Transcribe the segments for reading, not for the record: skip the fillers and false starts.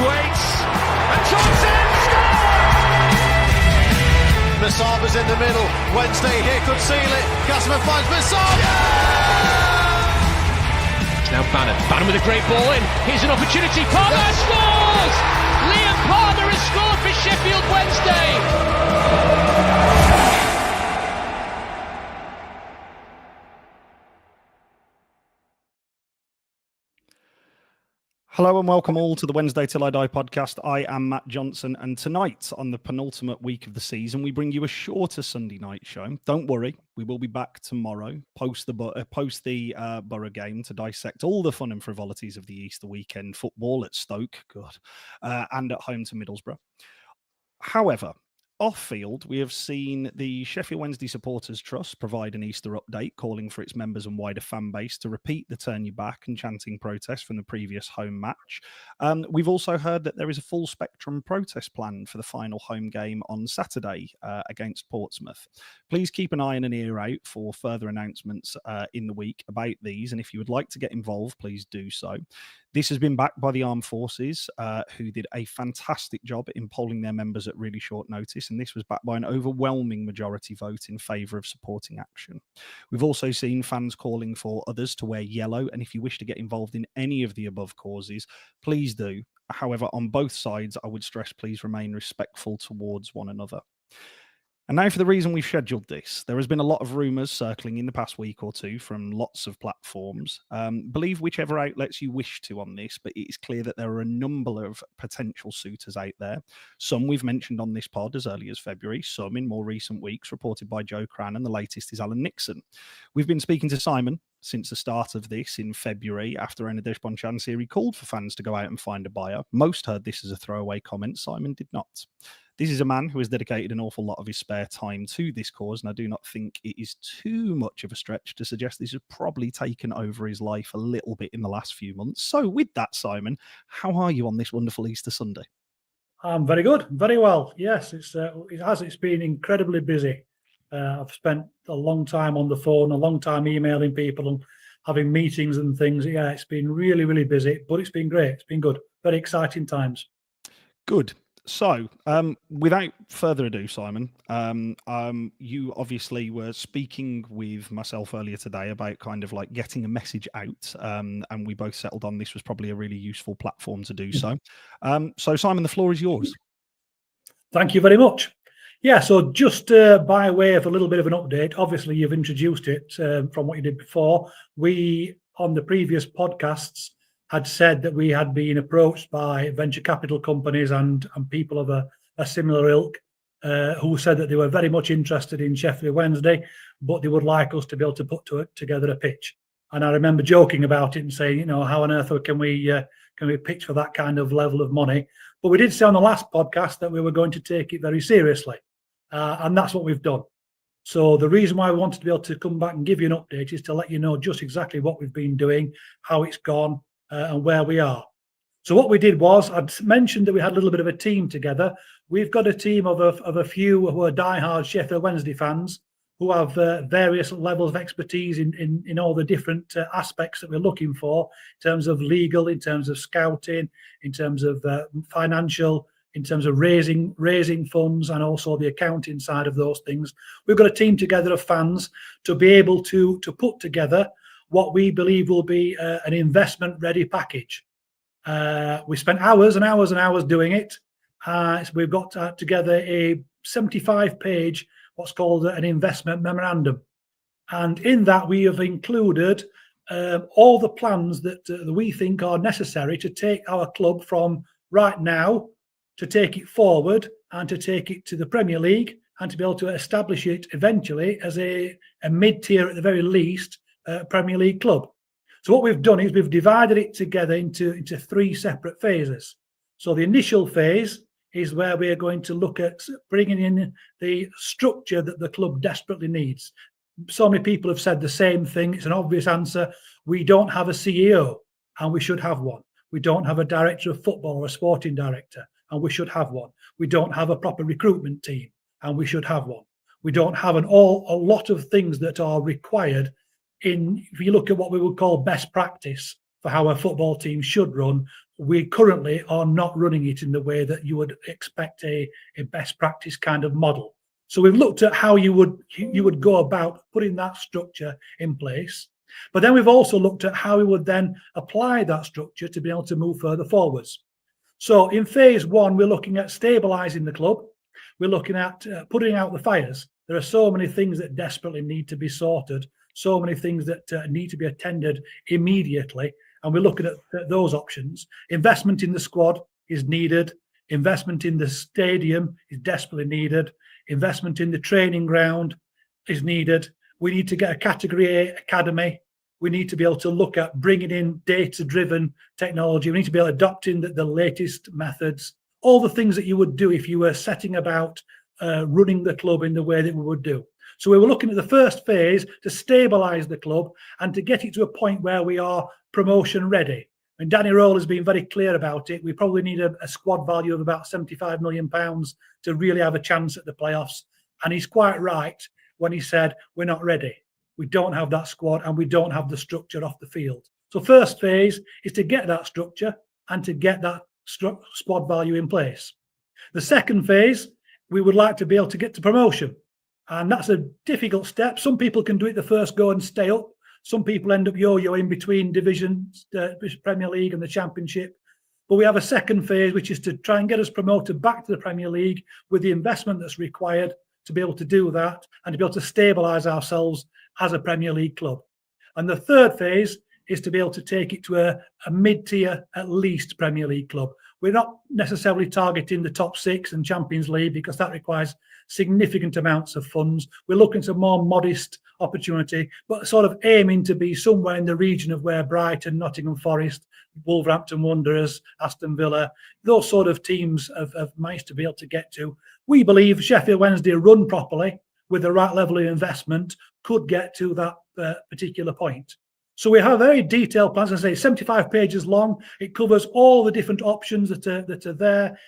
waits, and Thompson scores! Masaba's in the middle. Wednesday here could seal it. Gassman finds Masaba. Now Bannon with a great ball in. Here's an opportunity. Palmer scores! Liam Palmer has scored for Sheffield Wednesday. Hello and welcome all to the Wednesday Till I Die podcast. I am Matt Johnson, and tonight, on the penultimate week of the season, we bring you a shorter Sunday night show. Don't worry, we will be back tomorrow, post the Borough game, to dissect all the fun and frivolities of the Easter weekend football at Stoke, and at home to Middlesbrough. However, off-field, we have seen the Sheffield Wednesday Supporters Trust provide an Easter update, calling for its members and wider fan base to repeat the turn your back and chanting protest from the previous home match. We've also heard that there is a full spectrum protest planned for the final home game on Saturday against Portsmouth. Please keep an eye and an ear out for further announcements in the week about these, and if you would like to get involved, please do so. This has been backed by the Armed Forces, who did a fantastic job in polling their members at really short notice, and this was backed by an overwhelming majority vote in favour of supporting action. We've also seen fans calling for others to wear yellow, and if you wish to get involved in any of the above causes, please do. However, on both sides, I would stress please remain respectful towards one another. And now for the reason we've scheduled this. There has been a lot of rumours circling in the past week or two from lots of platforms. Believe whichever outlets you wish to on this, but it is clear that there are a number of potential suitors out there. Some we've mentioned on this pod as early as February, some in more recent weeks reported by Joe Cran, and the latest is Alan Nixon. We've been speaking to Simon since the start of this in February after Anadesh Bonchansiri called for fans to go out and find a buyer. Most heard this as a throwaway comment. Simon did not. This is a man who has dedicated an awful lot of his spare time to this cause, and I do not think it is too much of a stretch to suggest this has probably taken over his life a little bit in the last few months. So with that, Simon, how are you on this wonderful Easter Sunday? I'm very good, very well. Yes, it's been incredibly busy. I've spent a long time on the phone, a long time emailing people and having meetings and things. Yeah, it's been really, really busy, but it's been great. It's been good. Very exciting times. Good. So, without further ado, Simon, you obviously were speaking with myself earlier today about kind of like getting a message out, and we both settled on this was probably a really useful platform to do so. So, Simon, the floor is yours. Thank you very much. Yeah, so just by way of a little bit of an update, obviously you've introduced it from what you did before. We, on the previous podcasts, had said that we had been approached by venture capital companies and people of a similar ilk who said that they were very much interested in Sheffield Wednesday, but they would like us to be able to put together a pitch. And I remember joking about it and saying, you know, how on earth can we pitch for that kind of level of money? But we did say on the last podcast that we were going to take it very seriously, and that's what we've done. So the reason why we wanted to be able to come back and give you an update is to let you know just exactly what we've been doing, how it's gone, and where we are. So what we did was, I'd mentioned that we had a little bit of a team together. We've got a team of a few who are diehard Sheffield Wednesday fans who have various levels of expertise in all the different aspects that we're looking for, in terms of legal, in terms of scouting, in terms of financial, in terms of raising funds, and also the accounting side of those things. We've got a team together of fans to be able to put together what we believe will be an investment-ready package. We spent hours and hours and hours doing it. So we've got together a 75-page, what's called an investment memorandum. And in that, we have included all the plans that we think are necessary to take our club from right now, to take it forward and to take it to the Premier League, and to be able to establish it eventually as a mid-tier, at the very least, Premier League club. So what we've done is we've divided it together into three separate phases. So the initial phase is where we're going to look at bringing in the structure that the club desperately needs. So many people have said the same thing. It's an obvious answer. We don't have a CEO, and we should have one. We don't have a director of football or a sporting director, and we should have one. We don't have a proper recruitment team, and we should have one. We don't have a lot of things that are required if you look at what we would call best practice for how a football team should run, we currently are not running it in the way that you would expect a best practice kind of model. So we've looked at how you would go about putting that structure in place. But then we've also looked at how we would then apply that structure to be able to move further forwards. So in phase one, we're looking at stabilizing the club. We're looking at putting out the fires. There are so many things that desperately need to be sorted, so many things that need to be attended immediately. And we're looking at those options. Investment in the squad is needed. Investment in the stadium is desperately needed. Investment in the training ground is needed. We need to get a Category A academy. We need to be able to look at bringing in data-driven technology. We need to be able to adopt in the latest methods, all the things that you would do if you were setting about running the club in the way that we would do. So we were looking at the first phase to stabilise the club and to get it to a point where we are promotion ready. And Danny Rowell has been very clear about it. We probably need a squad value of about £75 million to really have a chance at the playoffs. And he's quite right when he said, we're not ready. We don't have that squad and we don't have the structure off the field. So first phase is to get that structure and to get that squad value in place. The second phase, we would like to be able to get to promotion. And that's a difficult step. Some people can do it the first go and stay up. Some people end up yo-yoing between divisions, the Premier League and the Championship. But we have a second phase, which is to try and get us promoted back to the Premier League with the investment that's required to be able to do that and to be able to stabilise ourselves as a Premier League club. And the third phase is to be able to take it to a mid-tier, at least, Premier League club. We're not necessarily targeting the top six and Champions League because that requires significant amounts of funds. We're looking at a more modest opportunity, but sort of aiming to be somewhere in the region of where Brighton, Nottingham Forest, Wolverhampton Wanderers, Aston Villa, those sort of teams have managed to be able to get to. We believe Sheffield Wednesday, run properly with the right level of investment, could get to that particular point. So we have a very detailed plan. As I say, 75 pages long. It covers all the different options that are there.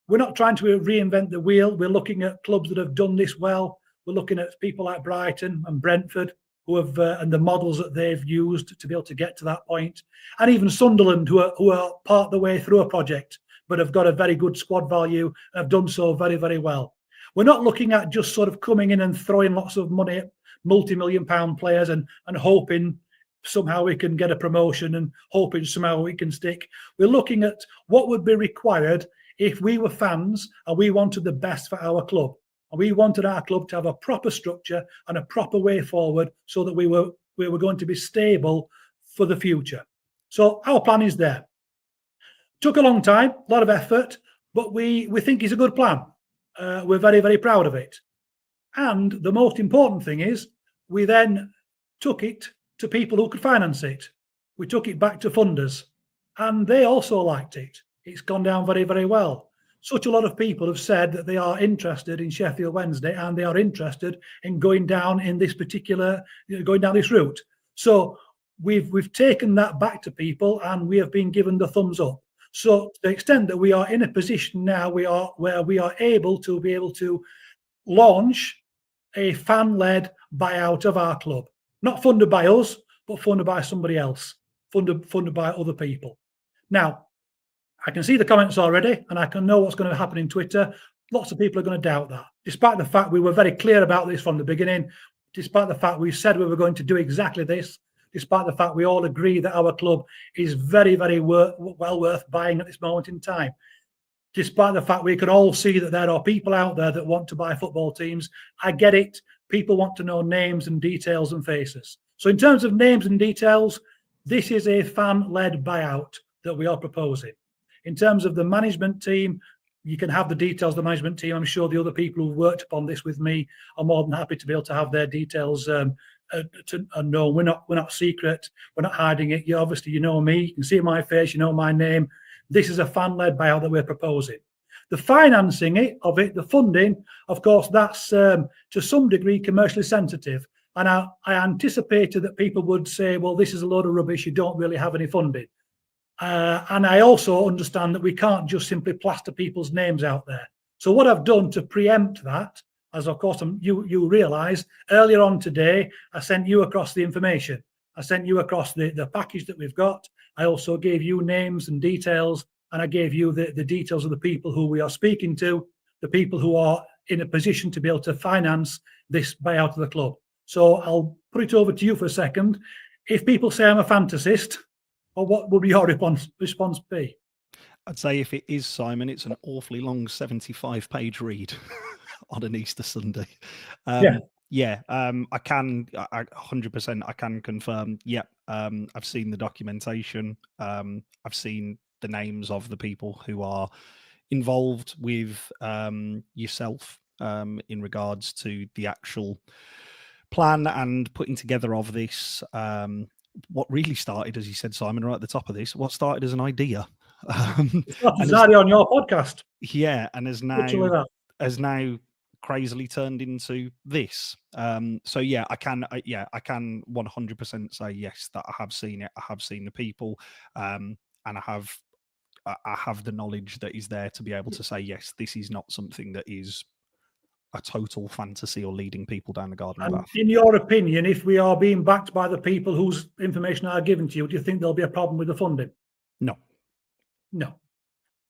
We're not trying to reinvent the wheel. We're looking at clubs that have done this well. We're looking at people like Brighton and Brentford who have and the models that they've used to be able to get to that point, and even Sunderland who are part of the way through a project but have got a very good squad value, have done so very, very well. We're not looking at just sort of coming in and throwing lots of money at multi-million-pound players and hoping somehow we can get a promotion and hoping somehow we can stick. We're looking at what would be required if we were fans and we wanted the best for our club. And we wanted our club to have a proper structure and a proper way forward so that we were going to be stable for the future. So our plan is there. Took a long time, a lot of effort, but we think it's a good plan. We're very, very proud of it. And the most important thing is we then took it to people who could finance it. We took it back to funders and they also liked it. It's gone down very, very well. Such a lot of people have said that they are interested in Sheffield Wednesday and they are interested in going down in this particular, going down this route. So we've taken that back to people and we have been given the thumbs up. So to the extent that we are in a position now where we are able to launch a fan-led buyout of our club. Not funded by us, but funded by somebody else, funded by other people. Now, I can see the comments already, and I can know what's going to happen in Twitter. Lots of people are going to doubt that, despite the fact we were very clear about this from the beginning, despite the fact we said we were going to do exactly this, despite the fact we all agree that our club is very, very well worth buying at this moment in time. Despite the fact we can all see that there are people out there that want to buy football teams. I get it. People want to know names and details and faces. So in terms of names and details, this is a fan-led buyout that we are proposing. In terms of the management team, you can have the details of the management team. I'm sure the other people who've worked upon this with me are more than happy to be able to have their details no, we're not secret. We're not hiding it. You know me. You can see my face. You know my name. This is a fan-led buyout that we're proposing. The financing of it, the funding, of course, that's to some degree commercially sensitive. And I anticipated that people would say, well, this is a load of rubbish. You don't really have any funding. And I also understand that we can't just simply plaster people's names out there. So what I've done to preempt that, as of course you realise, earlier on today, I sent you across the information. I sent you across the package that we've got. I also gave you names and details, and I gave you the details of the people who we are speaking to, the people who are in a position to be able to finance this buyout of the club. So I'll put it over to you for a second. If people say I'm a fantasist, or what would your response be? I'd say if it is Simon, it's an awfully long 75-page read on an Easter Sunday. I can 100%. I can confirm. Yeah, I've seen the documentation. I've seen the names of the people who are involved with yourself in regards to the actual plan and putting together of this. What really started, as you said, Simon, right at the top of this, what started as an idea. Exactly on your podcast. Yeah, and has now crazily turned into this. So yeah, I can 100% say yes, that I have seen it. I have seen the people, and I have the knowledge that is there to be able to say yes, this is not something that is a total fantasy or leading people down the garden path. In your opinion, if we are being backed by the people whose information are given to you, do you think there'll be a problem with the funding? No.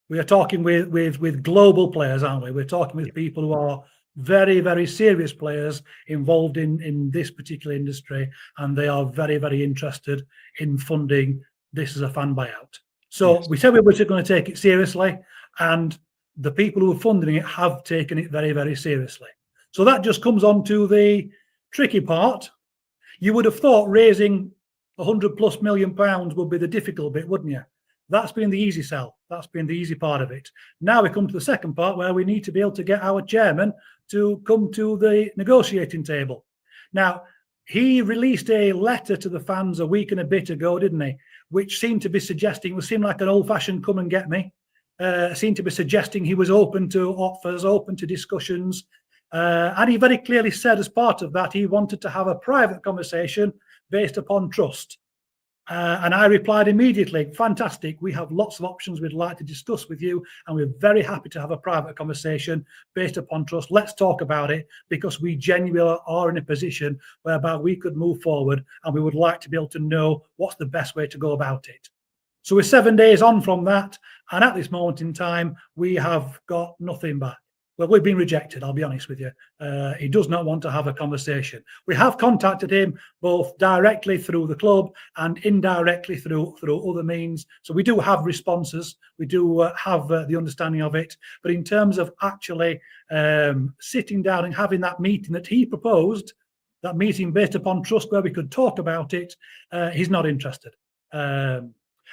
We are talking with global players, aren't we? We're talking with people who are very, very serious players involved in this particular industry, and they are very, very interested in funding this as a fan buyout. So yes. We said we were going to take it seriously, and the people who are funding it have taken it very, very seriously. So that just comes on to the tricky part. You would have thought raising £100+ million would be the difficult bit, wouldn't you? That's been the easy sell. That's been the easy part of it. Now we come to the second part where we need to be able to get our chairman to come to the negotiating table. Now, he released a letter to the fans a week and a bit ago, didn't he? Which seemed to be suggesting, it seemed like an old-fashioned come and get me. Seemed to be suggesting he was open to offers, open to discussions. And he very clearly said as part of that, he wanted to have a private conversation based upon trust. And I replied immediately, fantastic. We have lots of options we'd like to discuss with you, and we're very happy to have a private conversation based upon trust. Let's talk about it, because we genuinely are in a position whereby we could move forward, and we would like to be able to know what's the best way to go about it. So we're 7 days on from that, and at this moment in time, we have got nothing back. Well, we've been rejected, I'll be honest with you. He does not want to have a conversation. We have contacted him both directly through the club and indirectly through other means. So we do have responses. We do have the understanding of it. But in terms of actually sitting down and having that meeting that he proposed, that meeting based upon trust where we could talk about it, he's not interested.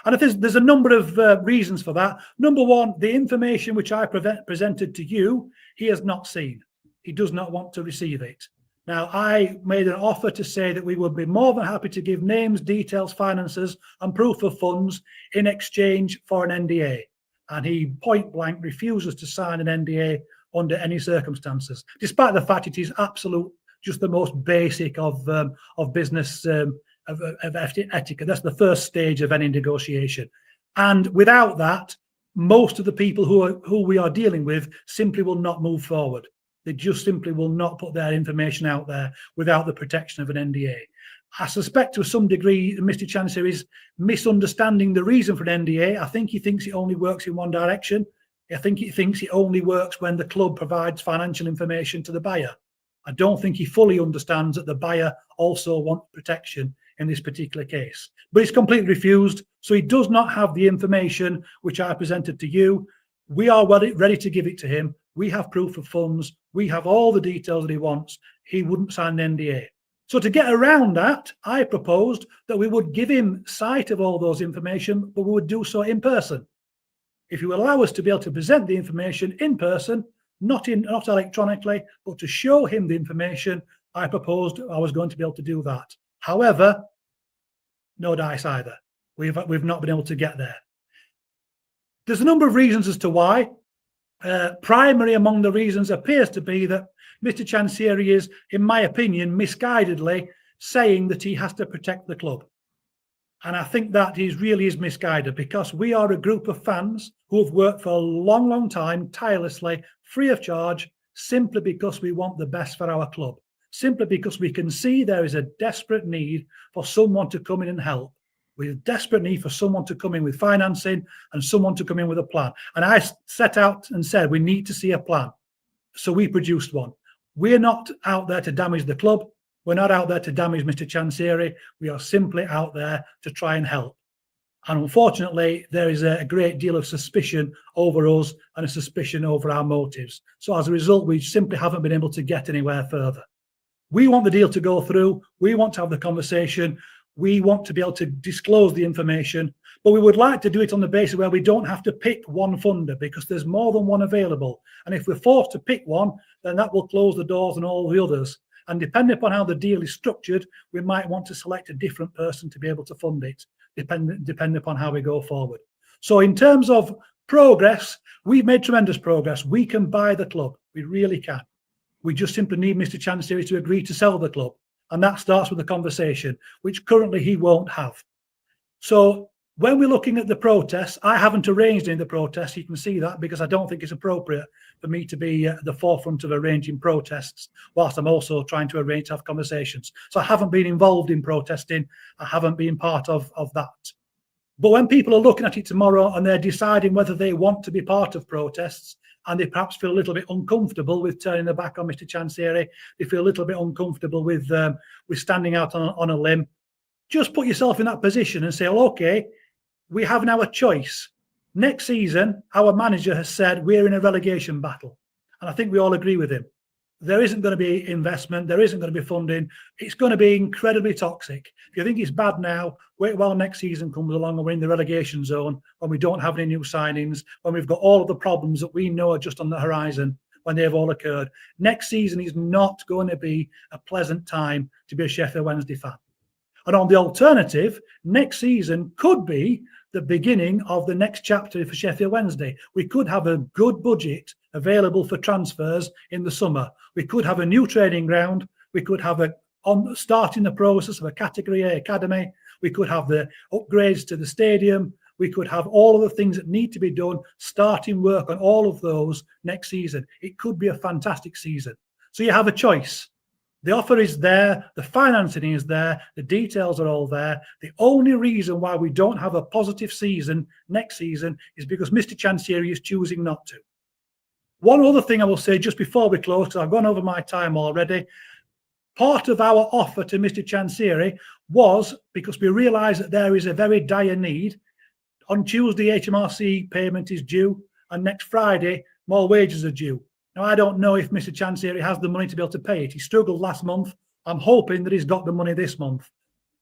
And if there's a number of reasons for that. Number one, the information which I presented to you, he has not seen. He does not want to receive it. Now, I made an offer to say that we would be more than happy to give names, details, finances, and proof of funds in exchange for an NDA. And he point blank refuses to sign an NDA under any circumstances, despite the fact it is just the most basic of business of etiquette. That's the first stage of any negotiation. And without that, most of the people who we are dealing with simply will not move forward. They just simply will not put their information out there without the protection of an NDA. I suspect to some degree Mr. Chancellor is misunderstanding the reason for an NDA. I think he thinks it only works in one direction. I think he thinks it only works when the club provides financial information to the buyer. I don't think he fully understands that the buyer also wants protection in this particular case. But he's completely refused, so he does not have the information which I presented to you. We are ready to give it to him. We have proof of funds. We have all the details that he wants. He wouldn't sign an NDA. So to get around that, I proposed that we would give him sight of all those information, but we would do so in person. If you allow us to be able to present the information in person, not electronically, but to show him the information, I proposed I was going to be able to do that. However, no dice either. We've not been able to get there. There's a number of reasons as to why. Primary among the reasons appears to be that Mr. Chansiri is, in my opinion, misguidedly saying that he has to protect the club. And I think that really is misguided, because we are a group of fans who have worked for a long, long time, tirelessly, free of charge, simply because we want the best for our club. Simply because we can see there is a desperate need for someone to come in and help. with a desperate need for someone to come in with financing and someone to come in with a plan. And I set out and said, we need to see a plan. So we produced one. We're not out there to damage the club. We're not out there to damage Mr. Chansiri. We are simply out there to try and help. And unfortunately, there is a great deal of suspicion over us and a suspicion over our motives. So as a result, we simply haven't been able to get anywhere further. We want the deal to go through. We want to have the conversation. We want to be able to disclose the information, but we would like to do it on the basis where we don't have to pick one funder, because there's more than one available. And if we're forced to pick one, then that will close the doors on all the others. And depending upon how the deal is structured, we might want to select a different person to be able to fund it, depending upon how we go forward. So in terms of progress, we've made tremendous progress. We can buy the club. We really can. We just simply need Mr. Chansiri to agree to sell the club. And that starts with a conversation, which currently he won't have. So when we're looking at the protests, I haven't arranged any of the protests. You can see that, because I don't think it's appropriate for me to be at the forefront of arranging protests, whilst I'm also trying to arrange to have conversations. So I haven't been involved in protesting. I haven't been part of that. But when people are looking at it tomorrow and they're deciding whether they want to be part of protests, and they perhaps feel a little bit uncomfortable with turning their back on Mr. Chansiri, they feel a little bit uncomfortable with standing out on a limb, just put yourself in that position and say, well, okay, we have now a choice. Next season, our manager has said we're in a relegation battle. And I think we all agree with him. There isn't going to be investment. There isn't going to be funding. It's going to be incredibly toxic. If you think it's bad now, wait while next season comes along and we're in the relegation zone, when we don't have any new signings, when we've got all of the problems that we know are just on the horizon, when they've all occurred. Next season is not going to be a pleasant time to be a Sheffield Wednesday fan. And on the alternative, next season could be the beginning of the next chapter for Sheffield Wednesday. We could have a good budget available for transfers in the summer. We could have a new training ground. We could have starting the process of a Category A academy. We could have the upgrades to the stadium. We could have all of the things that need to be done, starting work on all of those next season. It could be a fantastic season. So you have a choice. The offer is there, the financing is there, the details are all there. The only reason why we don't have a positive season next season is because Mr. Chansiri is choosing not to. One other thing I will say just before we close, because I've gone over my time already, part of our offer to Mr. Chansiri was because we realised that there is a very dire need. On Tuesday, HMRC payment is due, and next Friday, more wages are due. Now, I don't know if Mr. Chansiri has the money to be able to pay it. He struggled last month. I'm hoping that he's got the money this month.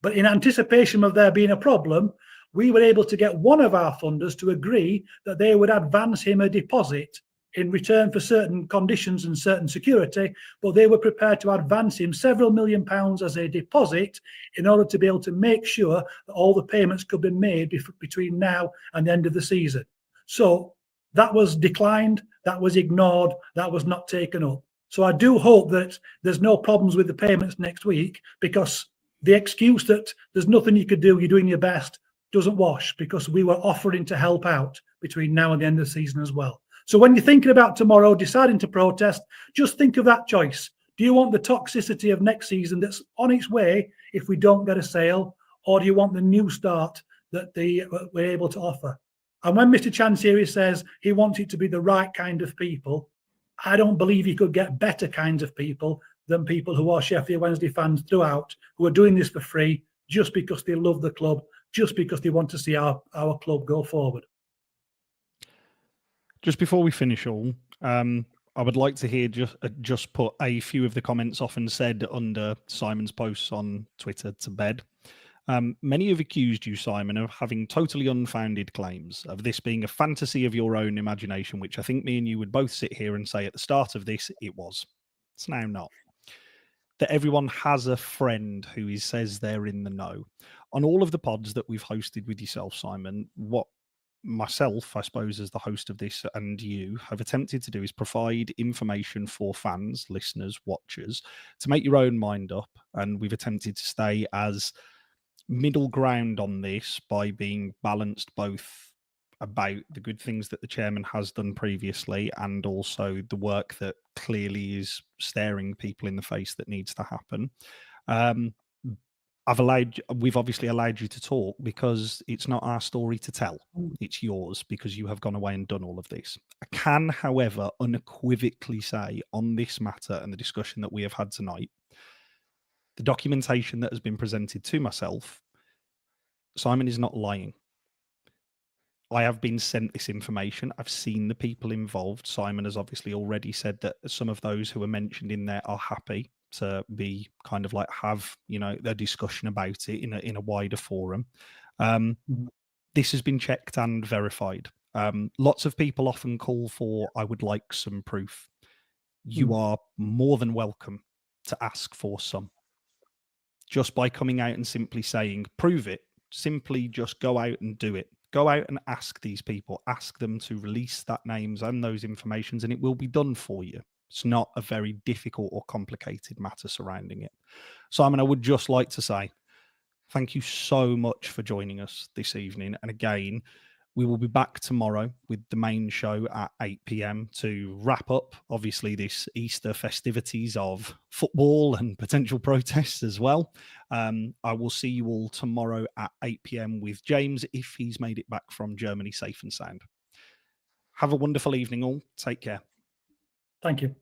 But in anticipation of there being a problem, we were able to get one of our funders to agree that they would advance him a deposit in return for certain conditions and certain security, but they were prepared to advance him several £1 million as a deposit in order to be able to make sure that all the payments could be made between now and the end of the season. So that was declined, that was ignored, that was not taken up. So I do hope that there's no problems with the payments next week, because the excuse that there's nothing you could do, you're doing your best, doesn't wash, because we were offering to help out between now and the end of the season as well. So when you're thinking about tomorrow, deciding to protest, just think of that choice. Do you want the toxicity of next season that's on its way if we don't get a sale, or do you want the new start that we're able to offer? And when Mr. Chansiri says he wants it to be the right kind of people, I don't believe he could get better kinds of people than people who are Sheffield Wednesday fans throughout, who are doing this for free just because they love the club, just because they want to see our club go forward. Just before we finish all, I would like to hear just put a few of the comments often said under Simon's posts on Twitter to bed. Many have accused you, Simon, of having totally unfounded claims, of this being a fantasy of your own imagination, which I think me and you would both sit here and say at the start of this, it was. It's now not. That everyone has a friend who says they're in the know. On all of the pods that we've hosted with yourself, Simon, what myself, I suppose, as the host of this, and you have attempted to do is provide information for fans, listeners, watchers, to make your own mind up. And we've attempted to stay as middle ground on this by being balanced both about the good things that the chairman has done previously and also the work that clearly is staring people in the face that needs to happen. we've obviously allowed you to talk because it's not our story to tell. It's yours because you have gone away and done all of this. I can, however, unequivocally say on this matter and the discussion that we have had tonight, the documentation that has been presented to myself, Simon is not lying. I have been sent this information. I've seen the people involved. Simon has obviously already said that some of those who are mentioned in there are happy to be kind of like have, you know, a discussion about it in a wider forum. This has been checked and verified. Lots of people often call for, I would like some proof. You are more than welcome to ask for some. Just by coming out and simply saying, prove it, simply just go out and do it. Go out and ask these people, ask them to release that names and those informations, and it will be done for you. It's not a very difficult or complicated matter surrounding it. Simon, I would just like to say thank you so much for joining us this evening. And again, we will be back tomorrow with the main show at 8 p.m. to wrap up, obviously, this Easter festivities of football and potential protests as well. I will see you all tomorrow at 8 p.m. with James if he's made it back from Germany safe and sound. Have a wonderful evening all. Take care. Thank you.